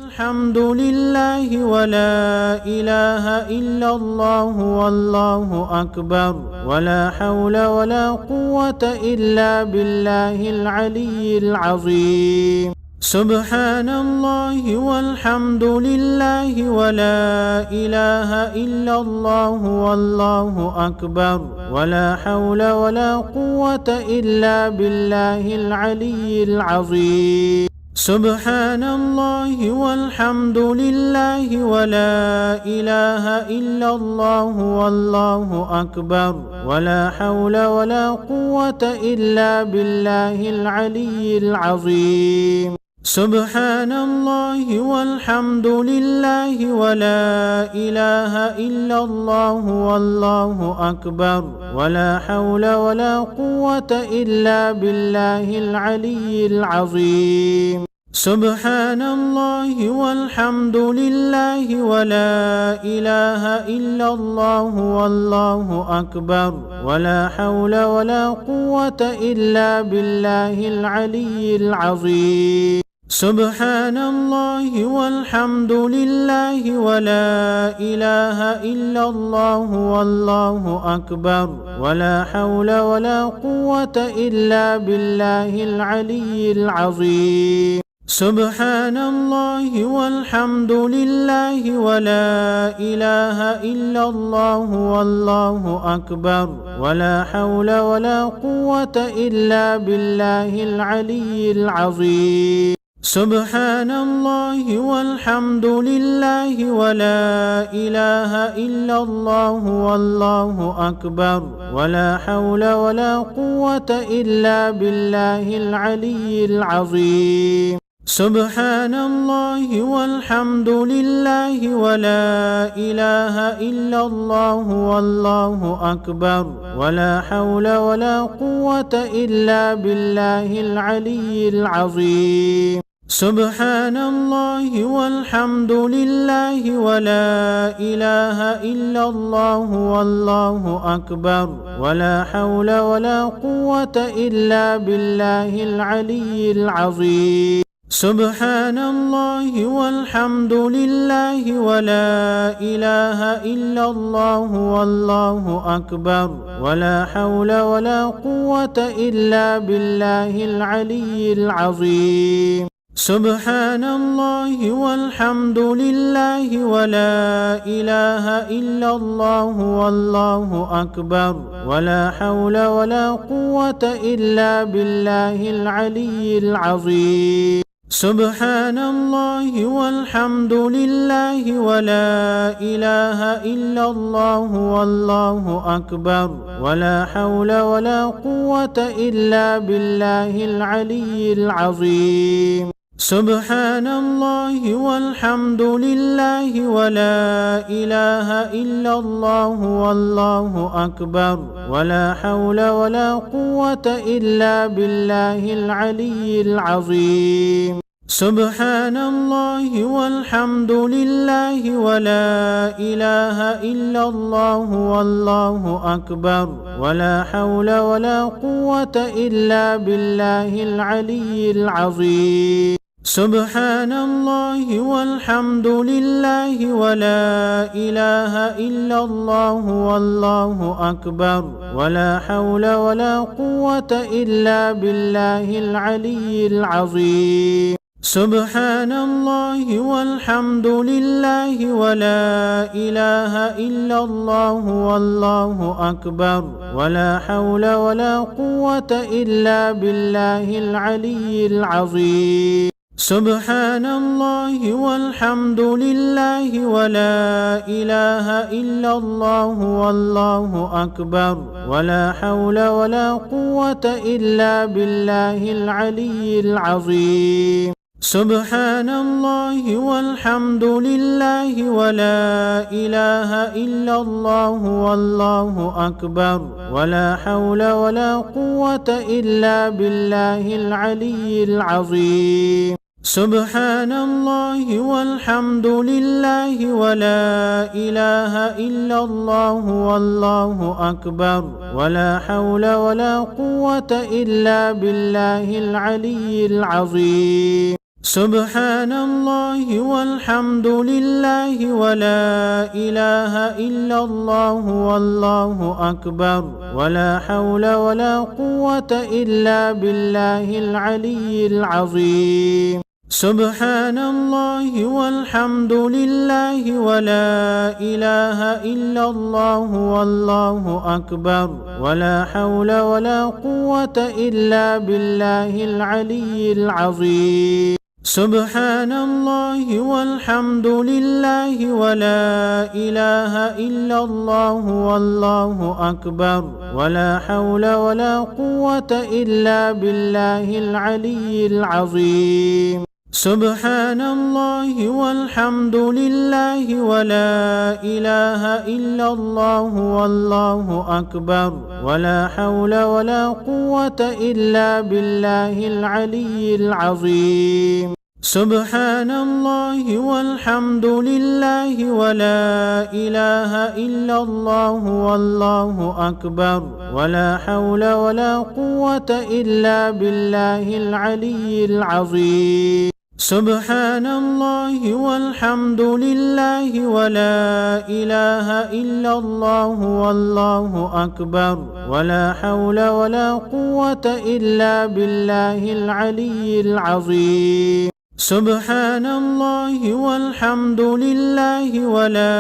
الحمد لله ولا إله إلا الله والله أكبر ولا حول ولا قوة إلا بالله العلي العظيم. سبحان الله والحمد لله ولا إله إلا الله والله أكبر ولا حول ولا قوة إلا بالله العلي العظيم. سبحان الله والحمد لله ولا إله إلا الله والله أكبر ولا حول ولا قوة إلا بالله العلي العظيم. سبحان الله والحمد لله ولا إله إلا الله والله أكبر ولا حول ولا قوة إلا بالله العلي العظيم. سبحان الله والحمد لله ولا إله إلا الله والله أكبر ولا حول ولا قوة إلا بالله العلي العظيم. سبحان الله والحمد لله ولا إله إلا الله والله أكبر ولا حول ولا قوة إلا بالله العلي العظيم. سبحان الله والحمد لله ولا إله إلا الله والله أكبر ولا حول ولا قوة إلا بالله العلي العظيم. سبحان الله والحمد لله ولا إله إلا الله والله أكبر ولا حول ولا قوة إلا بالله العلي العظيم. سبحان الله والحمد لله ولا إله إلا الله والله أكبر ولا حول ولا قوة إلا بالله العلي العظيم. سبحان الله والحمد لله ولا إله إلا الله والله أكبر ولا حول ولا قوة إلا بالله العلي العظيم. سبحان الله والحمد لله ولا إله إلا الله والله أكبر ولا حول ولا قوة إلا بالله العلي العظيم. سبحان الله والحمد لله ولا إله إلا الله والله أكبر ولا حول ولا قوة إلا بالله العلي العظيم. سبحان الله والحمد لله ولا إله إلا الله والله أكبر ولا حول ولا قوة إلا بالله العلي العظيم. سبحان الله والحمد لله ولا إله إلا الله والله أكبر ولا حول ولا قوة إلا بالله العلي العظيم. سبحان الله والحمد لله ولا إله إلا الله والله أكبر ولا حول ولا قوة إلا بالله العلي العظيم. سبحان الله والحمد لله ولا إله إلا الله والله أكبر ولا حول ولا قوة إلا بالله العلي العظيم. سبحان الله والحمد لله ولا إله إلا الله والله أكبر ولا حول ولا قوة إلا بالله العلي العظيم. سبحان الله والحمد لله ولا إله إلا الله والله أكبر ولا حول ولا قوة إلا بالله العلي العظيم. سبحان الله والحمد لله ولا إله إلا الله والله أكبر ولا حول ولا قوة إلا بالله العلي العظيم. سبحان الله والحمد لله ولا إله إلا الله والله أكبر ولا حول ولا قوة إلا بالله العلي العظيم. سبحان الله والحمد لله ولا إله إلا الله والله أكبر ولا حول ولا قوة إلا بالله العلي العظيم سبحان الله والحمد لله ولا إله إلا الله والله أكبر ولا حول ولا قوة إلا بالله العلي العظيم سبحان الله والحمد لله ولا إله إلا الله والله أكبر ولا حول ولا قوة إلا بالله العلي العظيم سبحان الله والحمد لله ولا إله إلا الله والله أكبر ولا حول ولا قوة إلا بالله العلي العظيم سبحان الله والحمد لله ولا إله إلا الله والله أكبر ولا حول ولا قوة إلا بالله العلي العظيم سبحان الله والحمد لله ولا إله إلا الله والله أكبر ولا حول ولا قوة إلا بالله العلي العظيم سبحان الله والحمد لله ولا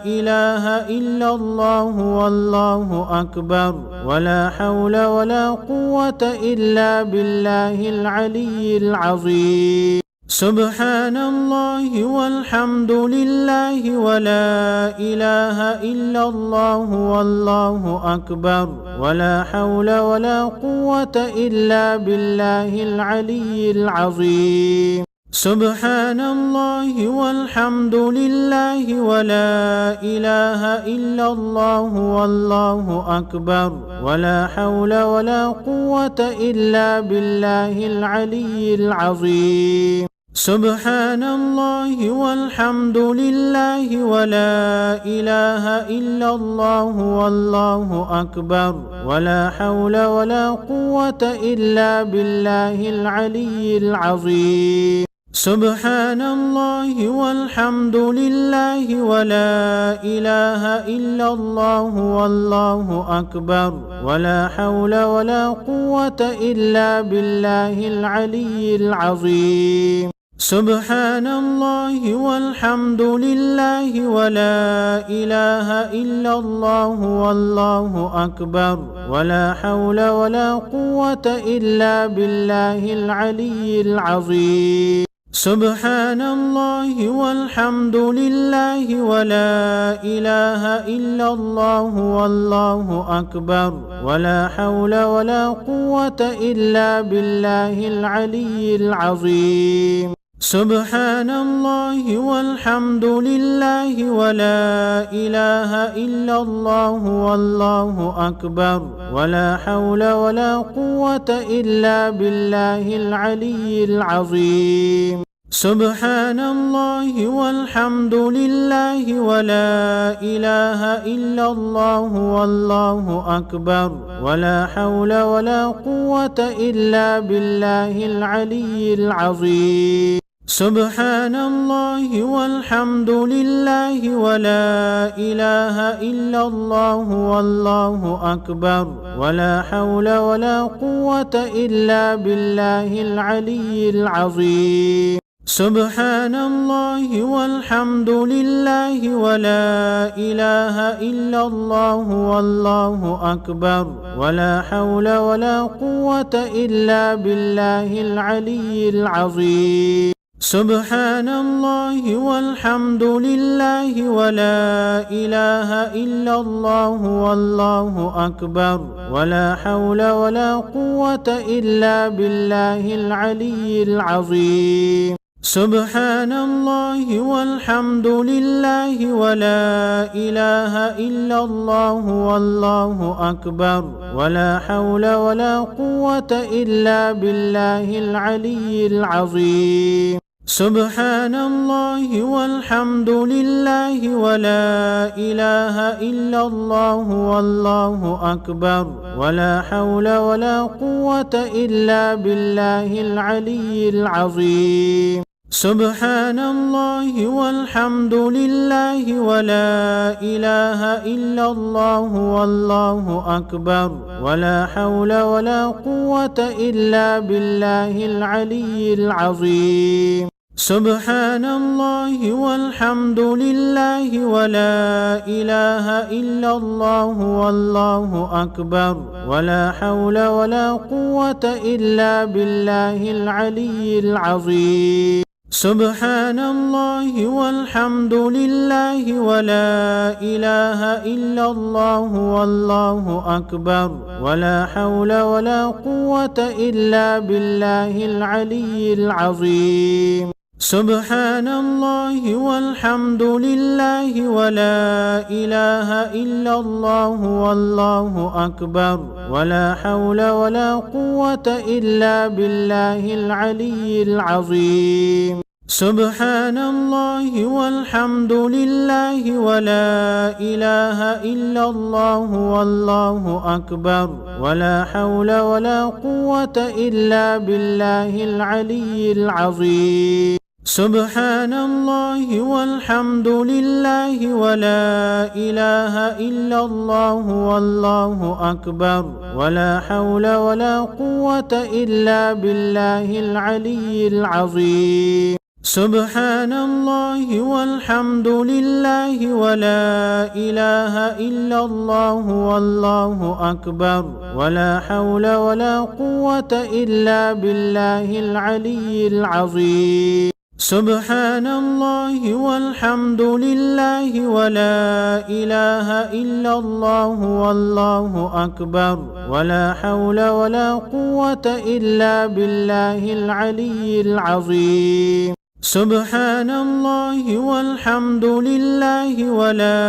إله إلا الله والله أكبر ولا حول ولا قوة إلا بالله العلي العظيم سبحان الله والحمد لله ولا إله إلا الله والله أكبر ولا حول ولا قوة إلا بالله العلي العظيم سبحان الله والحمد لله ولا إله إلا الله والله أكبر ولا حول ولا قوة إلا بالله العلي العظيم سبحان الله والحمد لله ولا إله إلا الله والله أكبر ولا حول ولا قوة إلا بالله العلي العظيم سبحان الله والحمد لله ولا إله إلا الله والله أكبر ولا حول ولا قوة إلا بالله العلي العظيم سبحان الله والحمد لله ولا إله إلا الله والله أكبر ولا حول ولا قوة إلا بالله العلي العظيم سبحان الله والحمد لله ولا إله إلا الله والله أكبر ولا حول ولا قوة إلا بالله العلي العظيم سبحان الله والحمد لله ولا إله إلا الله والله أكبر ولا حول ولا قوة إلا بالله العلي العظيم سبحان الله والحمد لله ولا إله إلا الله والله أكبر ولا حول ولا قوة إلا بالله العلي العظيم سبحان الله والحمد لله ولا إله إلا الله والله أكبر ولا حول ولا قوة إلا بالله العلي العظيم سبحان الله والحمد لله ولا إله إلا الله والله أكبر ولا حول ولا قوة إلا بالله العلي العظيم سبحان الله والحمد لله ولا إله إلا الله والله أكبر ولا حول ولا قوة إلا بالله العلي العظيم سبحان الله والحمد لله ولا إله إلا الله والله أكبر ولا حول ولا قوة إلا بالله العلي العظيم سبحان الله والحمد لله ولا إله إلا الله والله أكبر ولا حول ولا قوة إلا بالله العلي العظيم. سبحان الله والحمد لله ولا إله إلا الله والله أكبر ولا حول ولا قوة إلا بالله العلي العظيم. سبحان الله والحمد لله ولا إله إلا الله والله أكبر ولا حول ولا قوة إلا بالله العلي العظيم. سبحان الله والحمد لله ولا إله إلا الله والله أكبر ولا حول ولا قوة إلا بالله العلي العظيم. سبحان الله والحمد لله ولا إله إلا الله والله أكبر ولا حول ولا قوة إلا بالله العلي العظيم. سبحان الله والحمد لله ولا إله إلا الله والله أكبر ولا حول ولا قوة إلا بالله العلي العظيم. سبحان الله والحمد لله ولا إله إلا الله والله أكبر ولا حول ولا قوة إلا بالله العلي العظيم. سبحان الله والحمد لله ولا إله إلا الله والله أكبر ولا حول ولا قوة إلا بالله العلي العظيم. سبحان الله والحمد لله ولا إله إلا الله والله أكبر ولا حول ولا قوة إلا بالله العلي العظيم. سبحان الله والحمد لله ولا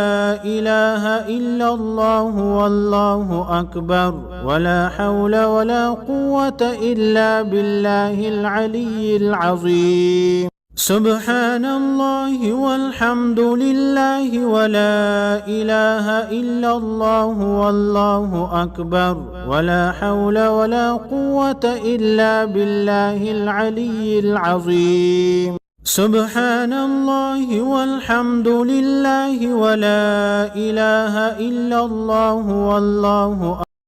إله إلا الله والله أكبر ولا حول ولا قوة إلا بالله العلي العظيم. سبحان الله والحمد لله ولا إله إلا الله والله أكبر ولا حول ولا قوة إلا بالله العلي العظيم. سبحان الله والحمد لله ولا إله إلا الله والله